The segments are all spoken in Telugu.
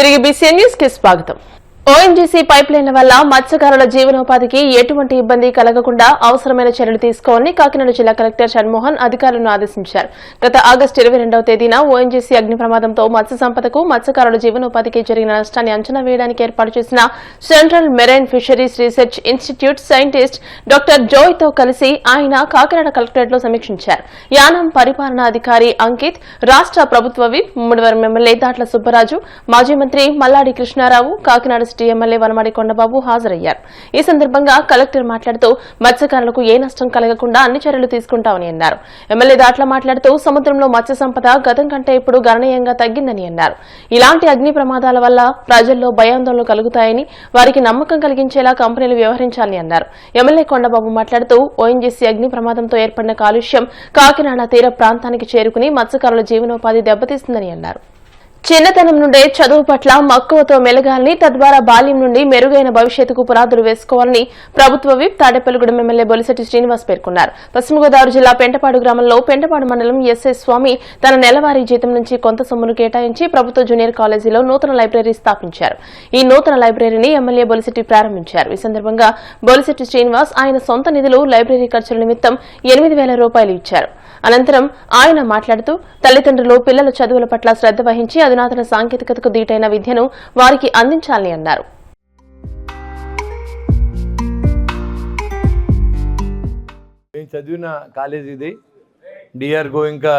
తిరిగి బీసీఎన్ న్యూస్ కి స్వాగతం. ఓఎన్జీసీ పైప్లైన్ల వల్ల మత్స్యకారుల జీవనోపాధికి ఎటువంటి ఇబ్బంది కలగకుండా అవసరమైన చర్యలు తీసుకోవాలని కాకినాడ జిల్లా కలెక్టర్ షణ్మోహన్ అధికారులను ఆదేశించారు. గత ఆగస్టు 22వ తేదీన ఓఎన్జీసీ అగ్ని ప్రమాదంతో మత్స్య సంపదకు మత్స్యకారుల జీవనోపాధికి జరిగిన నష్టాన్ని అంచనా వేయడానికి ఏర్పాటు చేసిన central marine fisheries research institute scientist doctor Joy తో కలిసి ఆయన కాకినాడ కలెక్టరేట్ లో సమీక్షించారు. యానం పరిపాలనాధికారి అంకిత్, రాష్ట్ర ప్రభుత్వ విప్ ముమ్మడివరం ఎమ్మెల్యే దాట్ల సుబ్బరాజు, మాజీ మంత్రి మల్లాడి కృష్ణారావు, కాకినాడ ఎమ్మెల్యే వనమాడి కొండబాబు హాజరయ్యారు. ఈ సందర్భంగా కలెక్టర్ మాట్లాడుతూ మత్స్యకారులకు ఏ నష్టం కలగకుండా అన్ని చర్యలు తీసుకుంటామని అన్నారు. ఎమ్మెల్యే దాట్ల మాట్లాడుతూ సముద్రంలో మత్స్య సంపద గతం కంటే ఇప్పుడు గణనీయంగా తగ్గిందని అన్నారు. ఇలాంటి అగ్ని ప్రమాదాల వల్ల ప్రజల్లో భయాందోళనలు కలుగుతాయని, వారికి నమ్మకం కలిగించేలా కంపెనీలు వ్యవహరించాలని అన్నారు. ఎమ్మెల్యే కొండబాబు మాట్లాడుతూ ఓఎన్జీసీ అగ్ని ప్రమాదంతో ఏర్పడిన కాలుష్యం కాకినాడ తీర ప్రాంతానికి చేరుకుని మత్స్యకారుల జీవనోపాధి దెబ్బతీస్తుందని అన్నారు. చిన్నతనం నుండే చదువు పట్ల మక్కువతో మెలగాలని, తద్వారా బాల్యం నుండి మెరుగైన భవిష్యత్తుకు పునాదులు వేసుకోవాలని ప్రభుత్వ విప్ తాడేపల్లిగూడెం ఎమ్మెల్యే బొలిశెట్టి శ్రీనివాస్ పేర్కొన్నారు. పశ్చిమ గోదావరి జిల్లా పెంటపాడు గ్రామంలో పెంటపాడు మండలం ఎస్ఐ స్వామి తన నెలవారీ జీతం నుంచి కొంత సొమ్మును కేటాయించి ప్రభుత్వ జూనియర్ కాలేజీలో నూతన లైబ్రరీ స్థాపించారు. ఈ నూతన లైబ్రరీని ఎమ్మెల్యే బొలిశెట్టి ప్రారంభించారు. ఈ సందర్భంగా బొలిశెట్టి శ్రీనివాస్ ఆయన సొంత నిధులు లైబ్రరీ ఖర్చుల నిమిత్తం 8,000 రూపాయలు ఇచ్చారు. అనంతరం ఆయన మాట్లాడుతూ తల్లిదండ్రులు పిల్లల చదువుల పట్ల శ్రద్ధ వహించి అధునాతన సాంకేతికతకు దీటైన విద్యను వారికి అందించాలని అన్నారు. నేను చదివిన కాలేజీ ఇది డిఆర్ గోయింకా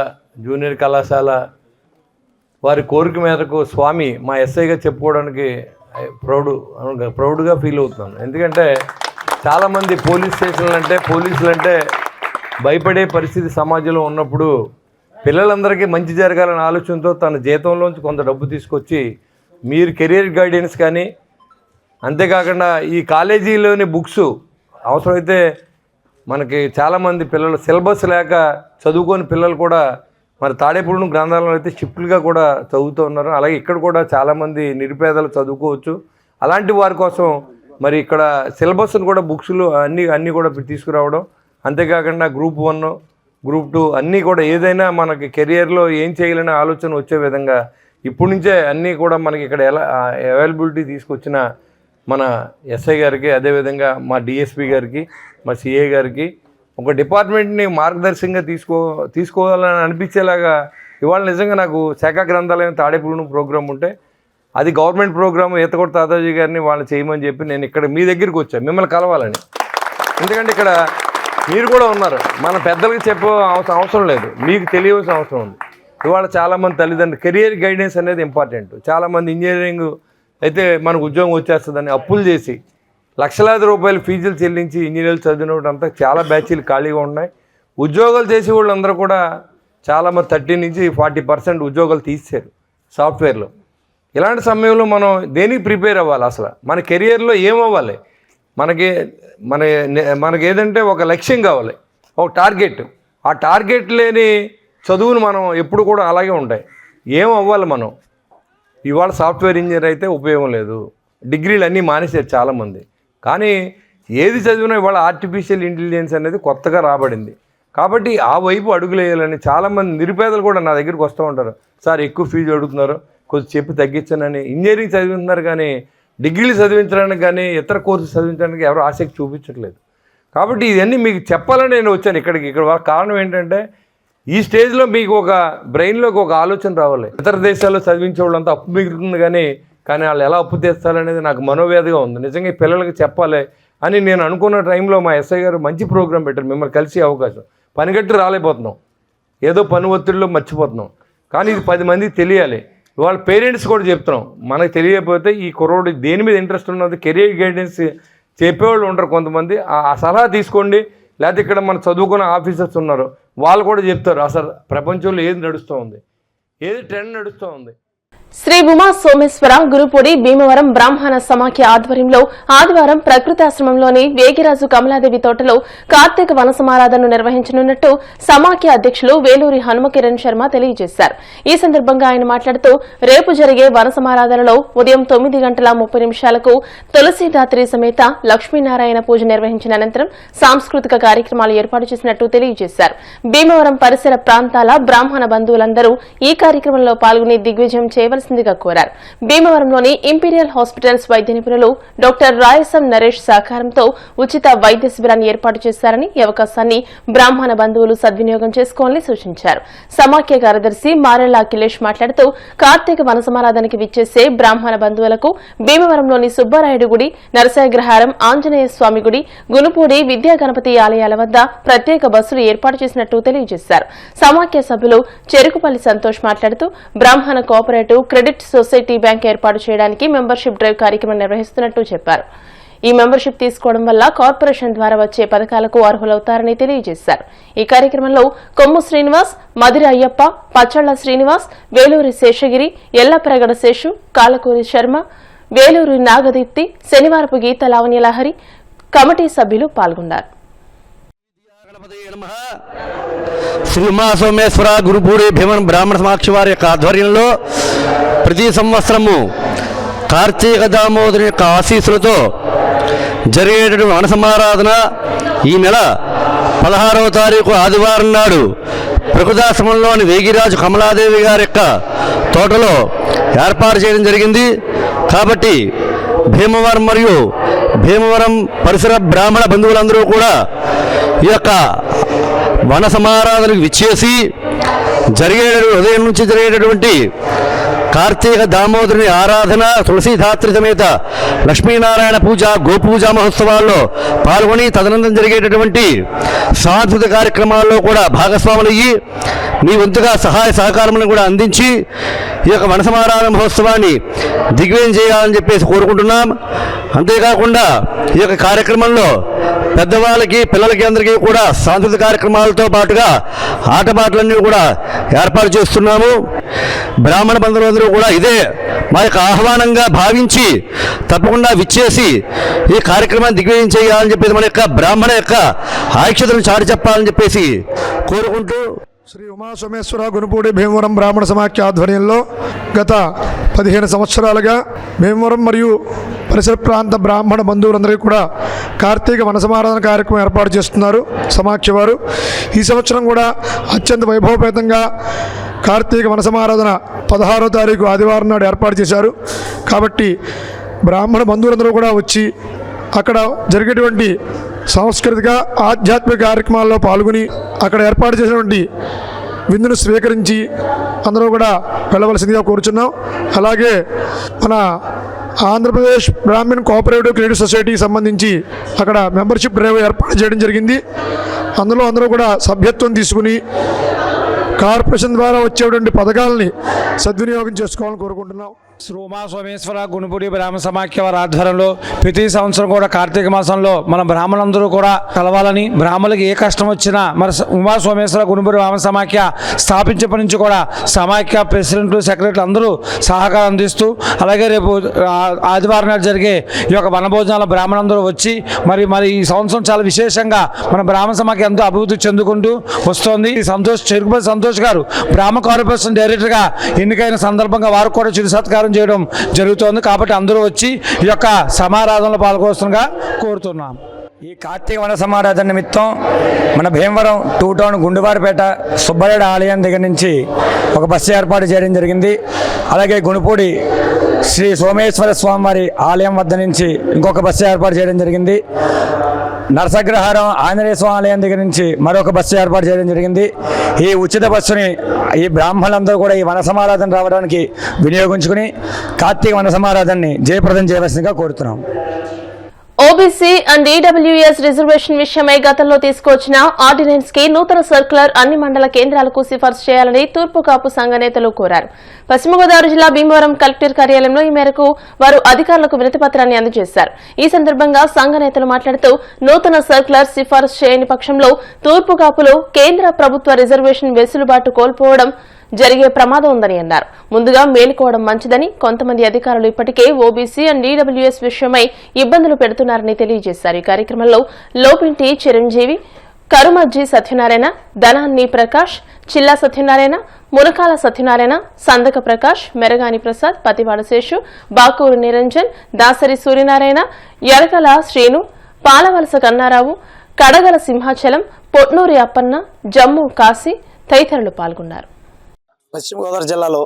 జూనియర్ కళాశాల. వారి కోరిక మేరకు స్వామి మా ఎస్ఐగా చెప్పుకోవడానికి ప్రౌడ్గా ఫీల్ అవుతున్నాను. ఎందుకంటే చాలామంది పోలీసులంటే భయపడే పరిస్థితి సమాజంలో ఉన్నప్పుడు పిల్లలందరికీ మంచి జరగాలనే ఆలోచనతో తన జీతంలోంచి కొంత డబ్బు తీసుకొచ్చి మీరు కెరీర్ గైడెన్స్ కానీ, అంతేకాకుండా ఈ కాలేజీలోని బుక్స్ అవసరమైతే మనకి చాలామంది పిల్లలు సిలబస్ లేక చదువుకోని పిల్లలు కూడా మరి తాడేపూడి గ్రంథాలయంలో అయితే షిఫ్ట్లుగా కూడా చదువుతూ ఉన్నారు. అలాగే ఇక్కడ కూడా చాలామంది నిరుపేదలు చదువుకోవచ్చు. అలాంటి వారి కోసం మరి ఇక్కడ సిలబస్ను కూడా బుక్స్లు అన్నీ కూడా తీసుకురావడం, అంతేకాకుండా గ్రూప్ 1, గ్రూప్ 2 అన్నీ కూడా ఏదైనా మనకి కెరియర్లో ఏం చేయాలనే ఆలోచన వచ్చే విధంగా ఇప్పటి నుంచే అన్నీ కూడా మనకి ఇక్కడ అవైలబిలిటీ తీసుకొచ్చిన మన ఎస్ఐ గారికి, అదేవిధంగా మా డిఎస్పీ గారికి, మా సిఏ గారికి ఒక డిపార్ట్మెంట్ని మార్గదర్శకంగా తీసుకోవాలని అనిపించేలాగా ఇవాళ నిజంగా నాకు శాఖ గ్రంథాలయం తాడేపూడి ప్రోగ్రాం ఉంటే అది గవర్నమెంట్ ప్రోగ్రాము ఈతకొట్ట తాతాజీ గారిని వాళ్ళు చేయమని చెప్పి నేను ఇక్కడ మీ దగ్గరికి వచ్చాను మిమ్మల్ని కలవాలని. ఎందుకంటే ఇక్కడ మీరు కూడా ఉన్నారు, మన పెద్దలకి చెప్పే అవసరం లేదు, మీకు తెలియవలసిన అవసరం ఉంది. ఇవాళ చాలామంది తల్లిదండ్రులు కెరియర్ గైడెన్స్ అనేది ఇంపార్టెంట్. చాలామంది ఇంజనీరింగ్ అయితే మనకు ఉద్యోగం వచ్చేస్తుందని అప్పులు చేసి లక్షలాది రూపాయలు ఫీజులు చెల్లించి ఇంజనీరింగ్ చదివినప్పుడు చాలా బ్యాచీలు ఖాళీగా ఉన్నాయి. ఉద్యోగాలు చేసే వాళ్ళందరూ కూడా చాలామంది 30 నుంచి 40% ఉద్యోగాలు తీశారు సాఫ్ట్వేర్లో. ఇలాంటి సమయంలో మనం దేనికి ప్రిపేర్ అవ్వాలి? అసలు మన కెరియర్లో ఏమవ్వాలి? మనకి ఏదంటే ఒక లక్ష్యం కావాలి, ఒక టార్గెట్. ఆ టార్గెట్ లేని చదువును మనం ఎప్పుడు కూడా అలాగే ఉంటాయి. ఏం అవ్వాలి మనం? ఇవాళ సాఫ్ట్వేర్ ఇంజనీర్ అయితే ఉపయోగం లేదు, డిగ్రీలు అన్నీ మానేసారు చాలామంది. కానీ ఏది చదివినా ఇవాళ ఆర్టిఫిషియల్ ఇంటెలిజెన్స్ అనేది కొత్తగా రాబడింది. కాబట్టి ఆ వైపు అడుగులు వేయాలని చాలామంది నిరుపేదలు కూడా నా దగ్గరికి వస్తూ ఉంటారు. సార్ ఎక్కువ ఫీజు అడుగుతున్నారు, కొంచెం చెప్పి తగ్గించానని. ఇంజనీరింగ్ చదివిస్తున్నారు కానీ డిగ్రీలు చదివించడానికి కానీ ఇతర కోర్సులు చదివించడానికి ఎవరు ఆసక్తి చూపించట్లేదు. కాబట్టి ఇవన్నీ మీకు చెప్పాలని నేను వచ్చాను ఇక్కడికి. ఇక్కడ కారణం ఏంటంటే ఈ స్టేజ్లో మీకు ఒక బ్రెయిన్లోకి ఒక ఆలోచన రావాలి. ఇతర దేశాల్లో చదివించే వాళ్ళంతా అప్పు మిగులుతుంది కానీ వాళ్ళు ఎలా అప్పు తీస్తారనేది నాకు మనోవేదగా ఉంది. నిజంగా ఈ పిల్లలకి చెప్పాలి అని నేను అనుకున్న టైంలో మా ఎస్ఐ గారు మంచి ప్రోగ్రాం పెట్టారు. మిమ్మల్ని కలిసే అవకాశం, పనిగట్టి రాలేకపోతున్నాం, ఏదో పని ఒత్తిడిలో మర్చిపోతున్నాం. కానీ ఇది 10 మందికి తెలియాలి. వాళ్ళ పేరెంట్స్ కూడా చెప్తున్నాం, మనకు తెలియకపోతే ఈ కుర్రోడు దేని మీద ఇంట్రెస్ట్ ఉన్నది కెరీర్ గైడెన్స్ చెప్పేవాళ్ళు ఉంటారు కొంతమంది, ఆ సలహా తీసుకోండి. లేకపోతే ఇక్కడ మన చదువుకున్న ఆఫీసర్స్ ఉన్నారు, వాళ్ళు కూడా చెప్తారు అసలు ప్రపంచంలో ఏది నడుస్తూ ఉంది, ఏది ట్రెండ్ నడుస్తూ ఉంది. శ్రీ ఉమా సోమేశ్వర గురుపూడి భీమవరం బ్రాహ్మణ సమాఖ్య ఆధ్వర్యంలో ఆదివారం ప్రకృతాశ్రమంలోని వేగిరాజు కమలాదేవి తోటలో కార్తీక వన సమారాధనను నిర్వహించనున్నట్టు సమాఖ్య అధ్యక్షులు వేలూరి హనుమకిరణ్ శర్మ తెలియజేశారు. ఈ సందర్భంగా ఆయన మాట్లాడుతూ రేపు జరిగే వన సమారాధనలో ఉదయం 9:30 తులసీదాత్రి సమేత లక్ష్మీనారాయణ పూజ నిర్వహించిన అనంతరం సాంస్కృతిక కార్యక్రమాలు ఏర్పాటు చేసినట్టు తెలియజేశారు. భీమవరం పరిసర ప్రాంతాల బ్రాహ్మణ బంధువులందరూ ఈ కార్యక్రమంలో పాల్గొని దిగ్విజయం చేయవలసిందిగా చేయవలసిందిగా కోరారు. భీమవరంలోని ఇంపీరియల్ హాస్పిటల్స్ వైద్య నిపుణులు డాక్టర్ రాయసం నరేష్ సహకారంతో ఉచిత వైద్య శిబిరాన్ని ఏర్పాటు చేశారని ఈ అవకాశాన్ని బ్రాహ్మణ బంధువులు సద్వినియోగం చేసుకోవాలని సూచించారు. సమాఖ్య కార్యదర్శి మారెళ్ల అఖిలేష్ మాట్లాడుతూ కార్తీక వనసమారాధనకి విచ్చేసే బ్రాహ్మణ బంధువులకు భీమవరంలోని సుబ్బారాయుడు గుడి, నరసాగ్రహారం ఆంజనేయ స్వామి గుడి, గునుపూడి విద్యా గణపతి ఆలయాల వద్ద ప్రత్యేక బస్సులు ఏర్పాటు చేసినట్టు తెలియజేశారు. సమాఖ్య సభ్యులు చెరుకుపల్లి సంతోష్ మాట్లాడుతూ బ్రాహ్మణ కోఆపరేటివ్ క్రెడిట్ సొసైటీ బ్యాంక్ ఏర్పాటు చేయడానికి మెంబర్షిప్ డ్రైవ్ కార్యక్రమం నిర్వహిస్తున్నట్టు చెప్పారు. ఈ మెంబర్షిప్ తీసుకోవడం వల్ల కార్పొరేషన్ ద్వారా వచ్చే పథకాలకు అర్హులవుతారని తెలియజేశారు. ఈ కార్యక్రమంలో కొమ్ము శ్రీనివాస్, మదిరి అయ్యప్ప, పచ్చళ్ల శ్రీనివాస్, వేలూరి శేషగిరి, ఎల్లప్రగడ శేషు, కాలకూరి శర్మ, వేలూరి నాగదీప్తి, శనివారపు గీత లావణ్యలహరి కమిటీ సభ్యులు పాల్గొన్నారు. శ్రీ ఉమాసోమేశ్వర గురుపూడి భీమవరం బ్రాహ్మణ సమాఖ్య వారి యొక్క ఆధ్వర్యంలో ప్రతి సంవత్సరము కార్తీక దామోదరుని యొక్క ఆశీస్సులతో జరిగేటటువంటి వనసమారాధన ఈ నెల 16వ తారీఖు ఆదివారం నాడు ప్రకృతాశ్రమంలోని వేగిరాజు కమలాదేవి గారి యొక్క తోటలో ఏర్పాటు చేయడం జరిగింది. కాబట్టి భీమవరం మరియు భీమవరం పరిసర బ్రాహ్మణ బంధువులందరూ కూడా ఈ యొక్క వన సమారాధనకు విచ్చేసి ఉదయం నుంచి జరిగేటటువంటి కార్తీక దామోదరుని ఆరాధన, తులసీధాత్రి సమేత లక్ష్మీనారాయణ పూజ, గోపూజ మహోత్సవాల్లో పాల్గొని తదనంతరం జరిగేటటువంటి సాంస్కృతిక కార్యక్రమాల్లో కూడా భాగస్వాములయ్యి మీ వంతుగా సహాయ సహకారములను కూడా అందించి ఈ యొక్క వనసమారాధన మహోత్సవాన్ని దిగ్విజయం చేయాలని చెప్పేసి కోరుకుంటున్నాం. అంతేకాకుండా ఈ యొక్క కార్యక్రమంలో పెద్దవాళ్ళకి, పిల్లలకి అందరికీ కూడా సాంస్కృతిక కార్యక్రమాలతో పాటుగా ఆటపాటలన్నీ కూడా ఏర్పాటు చేస్తున్నాము. బ్రాహ్మణ బంధువులందరూ కూడా ఇదే మా యొక్క ఆహ్వానంగా భావించి తప్పకుండా విచ్చేసి ఈ కార్యక్రమాన్ని దిగ్విజయం చేయాలని చెప్పేసి మన యొక్క బ్రాహ్మణ యొక్క ఐక్యతను చాటి చెప్పాలని చెప్పేసి కోరుకుంటూ శ్రీ ఉమాసోమేశ్వర గునుపూడి భీమవరం బ్రాహ్మణ సమాఖ్య ఆధ్వర్యంలో గత 15 సంవత్సరాలుగా భీమవరం మరియు పరిసర ప్రాంత బ్రాహ్మణ బంధువులందరికీ కూడా కార్తీక వనసమారాధన కార్యక్రమం ఏర్పాటు చేస్తున్నారు సమాఖ్య వారు. ఈ సంవత్సరం కూడా అత్యంత వైభవపేతంగా కార్తీక వనసమారాధన 16వ తారీఖు ఆదివారం నాడు ఏర్పాటు చేశారు. కాబట్టి బ్రాహ్మణ బంధువులందరూ కూడా వచ్చి అక్కడ జరిగేటువంటి సాంస్కృతిక ఆధ్యాత్మిక కార్యక్రమాల్లో పాల్గొని అక్కడ ఏర్పాటు చేసినటువంటి విందును స్వీకరించి అందరూ కూడా వెళ్ళవలసిందిగా కోరుచున్నాం. అలాగే మన ఆంధ్రప్రదేశ్ బ్రాహ్మణ్ కోఆపరేటివ్ క్రెడిట్ సొసైటీకి సంబంధించి అక్కడ మెంబర్షిప్ డ్రైవ్ ఏర్పాటు చేయడం జరిగింది. అందులో అందరూ కూడా సభ్యత్వం తీసుకుని కార్పొరేషన్ ద్వారా వచ్చేటువంటి పథకాలని సద్వినియోగం చేసుకోవాలని కోరుకుంటున్నాం. శ్రీ ఉమాసోమేశ్వర గునుపూడి బ్రాహ్మణ సమాఖ్య వారి ఆధ్వర్యంలో ప్రతి సంవత్సరం కూడా కార్తీక మాసంలో మన బ్రాహ్మణులందరూ కూడా కలవాలని, బ్రాహ్మణులకి ఏ కష్టం వచ్చినా మరి ఉమాసోమేశ్వర గునుపూడి బ్రాహ్మణ సమాఖ్య స్థాపించినప్పటి నుంచి కూడా సమాఖ్య ప్రెసిడెంట్లు, సెక్రటరీలు అందరూ సహకారం అందిస్తూ, అలాగే రేపు ఆదివారం నాడు జరిగే ఈ యొక్క వనభోజనాల బ్రాహ్మణులందరూ వచ్చి మరి ఈ సంవత్సరం చాలా విశేషంగా మన బ్రాహ్మణ సమాఖ్య ఎంతో అభివృద్ధి చెందుకుంటూ వస్తోంది. చెరుకుపల్లి సంతోష్ గారు బ్రాహ్మణ కార్పొరేషన్ డైరెక్టర్గా ఎన్నికైన సందర్భంగా వారు కూడా చిరు సత్కారం చేయడం జరుగుతోంది. కాబట్టి అందరూ వచ్చి ఈ యొక్క సమారాధనలో పాల్గొనగా కోరుతున్నాం. ఈ కార్తీక వన సమారాధన నిమిత్తం మన భీమవరం 2 టౌన్ గుండువారిపేట సుబ్బారెడ్డి ఆలయం దగ్గర నుంచి ఒక బస్సు ఏర్పాటు చేయడం జరిగింది. అలాగే గునుపూడి శ్రీ సోమేశ్వర స్వామివారి ఆలయం వద్ద నుంచి ఇంకొక బస్సు ఏర్పాటు చేయడం జరిగింది. నరసాగ్రహారం ఆంజనేయ స్వామి ఆలయం దగ్గర నుంచి మరొక బస్సు ఏర్పాటు చేయడం జరిగింది. ఈ ఉచిత బస్సుని ఈ బ్రాహ్మణులందరూ కూడా ఈ వన సమారాధన రావడానికి వినియోగించుకుని కార్తీక వన సమారాధనని జయప్రదం చేయవలసిందిగా కోరుతున్నాం. ఓబీసీ అండ్ ఈడబ్ల్యూఎస్ రిజర్వేషన్ విషయమై గతంలో తీసుకొచ్చిన ఆర్డినెన్స్ కి నూతన సర్క్యులర్ అన్ని మండల కేంద్రాలకు సిఫార్సు చేయాలని తూర్పు కాపు సంఘ నేతలు కోరారు. పశ్చిమ గోదావరి జిల్లా భీమవరం కలెక్టర్ కార్యాలయంలో ఈ మేరకు వారు అధికారులకు వినతిపత్రాన్ని అందజేశారు. ఈ సందర్భంగా సంఘ నేతలు మాట్లాడుతూ నూతన సర్క్యులర్ సిఫార్సు చేయని పక్షంలో తూర్పు కాపులు కేంద్ర ప్రభుత్వ రిజర్వేషన్ వెసులుబాటు కోల్పోవడం జరిగే ప్రమాదం ఉందని అన్నారు. ముందుగా మేలుకోవడం మంచిదని, కొంతమంది అధికారులు ఇప్పటికే ఓబీసీ అండ్ ఈడబ్ల్యూఎస్ విషయమై ఇబ్బందులు పెడుతున్నారని తెలియజేశారు. ఈ కార్యక్రమంలో లోపింటి చిరంజీవి, కరుమజ్జి సత్యనారాయణ, ధనాన్ని ప్రకాష్, చిల్లా సత్యనారాయణ, మునకాల సత్యనారాయణ, సందక ప్రకాష్, మెరగాని ప్రసాద్, పతివాడ శేషు, బాకూరు నిరంజన్, దాసరి సూర్యనారాయణ, ఎరకల శ్రీను, పాలవలస కన్నారావు, కడగల సింహాచలం, పొట్నూరి అప్పన్న, జమ్ము కాశీ తదితరులు పాల్గొన్నారు. పశ్చిమ గోదావరి జిల్లాలో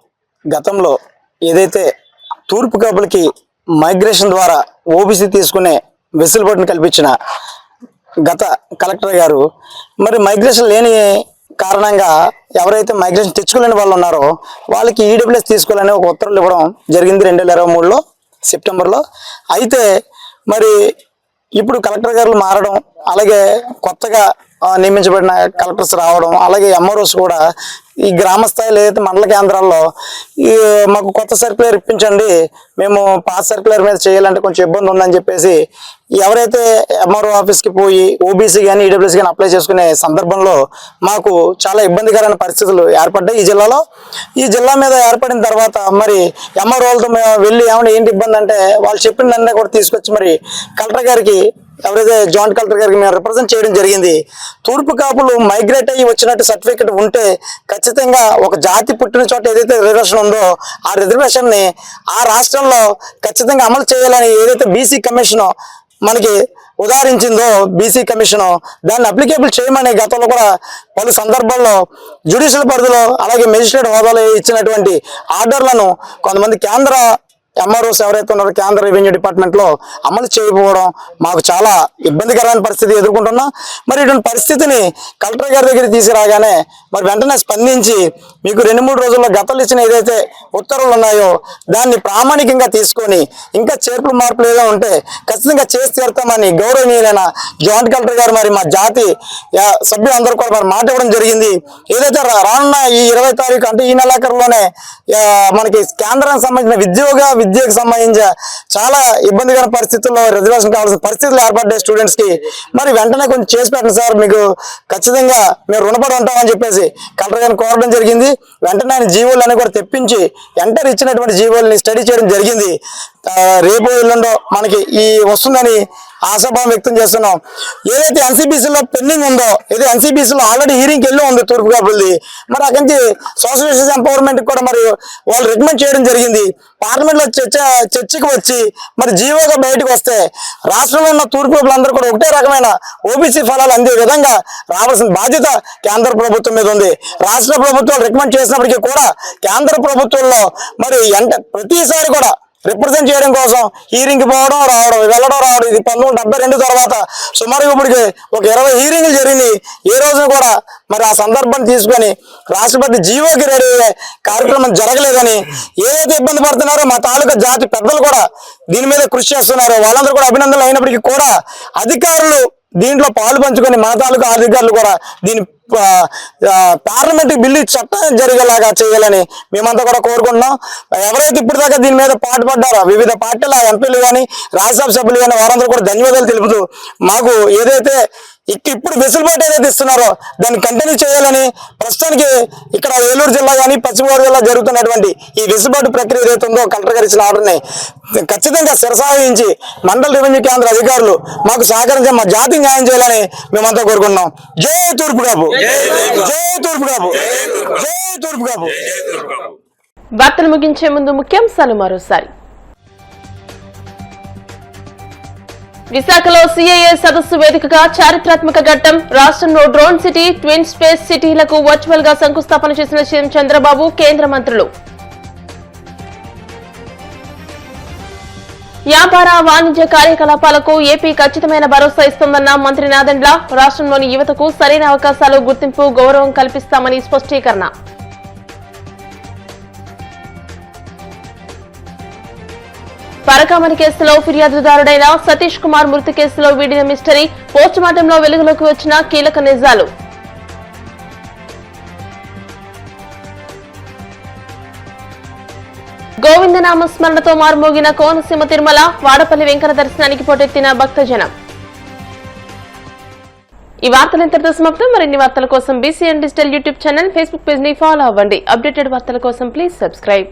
గతంలో ఏదైతే తూర్పు కాపులకి మైగ్రేషన్ ద్వారా ఓబీసీ తీసుకునే వెసులుబాటును కల్పించిన గత కలెక్టర్ గారు మరి మైగ్రేషన్ లేని కారణంగా ఎవరైతే మైగ్రేషన్ తెచ్చుకోలేని వాళ్ళు ఉన్నారో వాళ్ళకి ఈడబ్ల్యూఎస్ తీసుకోవాలని ఒక ఉత్తర్వులు ఇవ్వడం జరిగింది 2023లో సెప్టెంబర్లో. అయితే మరి ఇప్పుడు కలెక్టర్ గారు మారడం, అలాగే కొత్తగా నియమించబడిన కలెక్టర్స్ రావడం, అలాగే ఎంఆర్ఓస్ కూడా ఈ గ్రామ స్థాయిలో ఏదైతే మండల కేంద్రాల్లో మాకు కొత్త సర్క్యులర్ ఇప్పించండి, మేము పాత సర్క్యులర్ మీద చేయాలంటే కొంచెం ఇబ్బంది ఉందని చెప్పేసి ఎవరైతే ఎంఆర్ఓ ఆఫీస్కి పోయి ఓబీసీ కానీ ఈడబ్ల్యూఎస్ కానీ అప్లై చేసుకునే సందర్భంలో మాకు చాలా ఇబ్బందికరమైన పరిస్థితులు ఏర్పడ్డాయి ఈ జిల్లాలో. ఈ జిల్లా మీద ఏర్పడిన తర్వాత మరి ఎంఆర్ఓలతో మేము వెళ్ళి ఏమైనా ఏంటి ఇబ్బంది అంటే వాళ్ళు చెప్పిన అన్నీ కూడా తీసుకొచ్చి మరి కలెక్టర్ గారికి, ఎవరైతే జాయింట్ కలెక్టర్ గారికి మేము రిప్రజెంట్ చేయడం జరిగింది. తూర్పు కాపులు మైగ్రేట్ అయ్యి వచ్చినట్టు సర్టిఫికెట్ ఉంటే ఖచ్చితంగా ఒక జాతి పుట్టిన చోట ఏదైతే రిజర్వేషన్ ఉందో ఆ రిజర్వేషన్ని ఆ రాష్ట్రంలో ఖచ్చితంగా అమలు చేయాలని ఏదైతే బీసీ కమిషన్ మనకి ఉదాహరించిందో బీసీ కమిషన్ దాన్ని అప్లికేబుల్ చేయమని గతంలో కూడా పలు సందర్భాల్లో జ్యుడిషియల్ పరిధిలో అలాగే మెజిస్ట్రేట్ హోదాలో ఇచ్చినటువంటి ఆర్డర్లను కొంతమంది కేంద్ర ఎంఆర్ఓస్ ఎవరైతే ఉన్నారో కేంద్ర రెవెన్యూ డిపార్ట్మెంట్లో అమలు చేయకపోవడం మాకు చాలా ఇబ్బందికరమైన పరిస్థితి ఎదుర్కొంటున్నాం. మరి ఇటువంటి పరిస్థితిని కలెక్టర్ గారి దగ్గర తీసుకురాగానే మరి వెంటనే స్పందించి మీకు 2-3 రోజుల్లో గతంలో ఇచ్చిన ఏదైతే ఉత్తర్వులు ఉన్నాయో దాన్ని ప్రామాణికంగా తీసుకొని ఇంకా చేర్పులు మార్పులు ఏదో ఉంటే ఖచ్చితంగా చేసి తీరుతామని గౌరవనీయులైన జాయింట్ కలెక్టర్ గారు మరి మా జాతి సభ్యులందరూ కూడా మరి మాట ఇవ్వడం జరిగింది. ఏదైతే రానున్న ఈ 20 తారీఖు అంటే ఈ నెలాఖరులోనే మనకి కేంద్రానికి సంబంధించిన విద్యకు సంబంధించి చాలా ఇబ్బందికర పరిస్థితుల్లో రిజర్వేషన్ కావాల్సిన పరిస్థితులు ఏర్పడ్డాయి స్టూడెంట్స్ కి. మరి వెంటనే కొంచెం చేసి పెట్టండి సార్, మీకు ఖచ్చితంగా మేము రుణపడి ఉంటామని చెప్పేసి కలెక్టర్ గారిని కోరడం జరిగింది. వెంటనే ఆయన జీవోలన్నీ కూడా తెప్పించి ఎంటర్ ఇచ్చినటువంటి జీవోల్ని స్టడీ చేయడం జరిగింది. రేపు ఎల్లుండో మనకి ఈ వస్తుందని ఆశాభావం వ్యక్తం చేస్తున్నాం. ఏదైతే ఎన్సీబీసీలో పెండింగ్ ఉందో, ఏదైతే ఎన్సీబీసీలో ఆల్రెడీ హీరింగ్కి వెళ్ళి ఉంది తూర్పు కాపులది, మరి అక్కడి నుంచి సోషల్ జస్టిస్ ఎంపవర్మెంట్ కూడా మరి వాళ్ళు రికమెండ్ చేయడం జరిగింది. పార్లమెంట్లో చర్చకి వచ్చి మరి జీవోగా బయటకు వస్తే రాష్ట్రంలో ఉన్న తూర్పు కాపులందరూ కూడా ఒకటే రకమైన ఓబీసీ ఫలాలు అందే విధంగా రావాల్సిన బాధ్యత కేంద్ర ప్రభుత్వం మీద ఉంది. రాష్ట్ర ప్రభుత్వాలు రికమెండ్ చేసినప్పటికీ కూడా కేంద్ర ప్రభుత్వంలో మరి ప్రతిసారి కూడా రిప్రజెంట్ చేయడం కోసం హీరింగ్ పోవడం రావడం వెళ్ళడం రావడం, ఇది 1972 తర్వాత సుమారు ఇప్పటికి ఒక 20 హీరింగ్లు జరిగింది. ఏ రోజున కూడా మరి ఆ సందర్భాన్ని తీసుకొని రాష్ట్రపతి జీవోకి రెడీ అయ్యే కార్యక్రమం జరగలేదని ఏదైతే ఇబ్బంది పడుతున్నారో మా తాలూకా జాతి పెద్దలు కూడా దీని మీద కృషి చేస్తున్నారో వాళ్ళందరూ కూడా అభినందనలు అయినప్పటికీ కూడా అధికారులు దీంట్లో పాలు పంచుకొని మా తాలూకా అధికారులు కూడా దీని పార్లమెంట్ బిల్లు చట్టం జరిగేలాగా చేయాలని మేమంతా కూడా కోరుకుంటున్నాం. ఎవరైతే ఇప్పటిదాకా దీని మీద పాటుపడ్డారో వివిధ పార్టీల ఎంపీలు కానీ రాజ్యసభ సభ్యులు కానీ వారందరూ కూడా ధన్యవాదాలు తెలుపుతూ మాకు ఏదైతే ఇప్పుడు వెసులుబాటు ఏదైతే ఇస్తున్నారో దాన్ని కంటిన్యూ చేయాలని ప్రస్తుతానికి ఇక్కడ ఏలూరు జిల్లా కానీ పశ్చిమ గోదావరి జిల్లా జరుగుతున్నటువంటి ఈ వెసులుబాటు ప్రక్రియ ఏదైతే ఉందో కలెక్టర్ గారు ఇచ్చిన ఆర్డర్ని ఖచ్చితంగా శిరసావహించి మండల రెవెన్యూ కేంద్ర అధికారులు మాకు సహకరించి మా జాతికి న్యాయం చేయాలని మేమంతా కోరుకుంటున్నాం. జై తూర్పు కాపు, జై తూర్పు కాపు, జై తూర్పు కాపు. వార్తలు ముగించే ముందు ముఖ్యాంశాలు మరోసారి. విశాఖలో సిఐఏ సదస్సు వేదికగా చారిత్రాత్మక ఘట్టం. రాష్ట్రంలో డ్రోన్ సిటీ, ట్విన్ స్పేస్ సిటీలకు వర్చువల్ గా శంకుస్థాపన చేసిన సీఎం చంద్రబాబు, కేంద్ర మంత్రులు. వ్యాపార వాణిజ్య కార్యకలాపాలకు ఏపీ ఖచ్చితమైన భరోసా ఇస్తుందన్న మంత్రి నాదెండ్ల. రాష్ట్రంలోని యువతకు సరైన అవకాశాలు, గుర్తింపు, గౌరవం కల్పిస్తామని స్పష్టీకరణ. పరకామణి కేసులో ఫిర్యాదుదారుడైన సతీష్ కుమార్ మృతి కేసులో వీడిన మిస్టరీ. పోస్టుమార్టంలో వెలుగులోకి వచ్చిన కీలక నిజాలు. గోవిందనామ స్మరణతో మారుమోగిన కోనసీమ తిరుమల. వాడపల్లి వెంకన్న దర్శనానికి పోటెత్తిన భక్తజనం. ఈ వార్తలు ఇంతటితో సమాప్తం. మరిన్ని వార్తల కోసం BCN digital YouTube channel, Facebook page ని ఫాలో అవ్వండి. అప్డేటెడ్ వార్తల కోసం ప్లీజ్ సబ్స్క్రైబ్.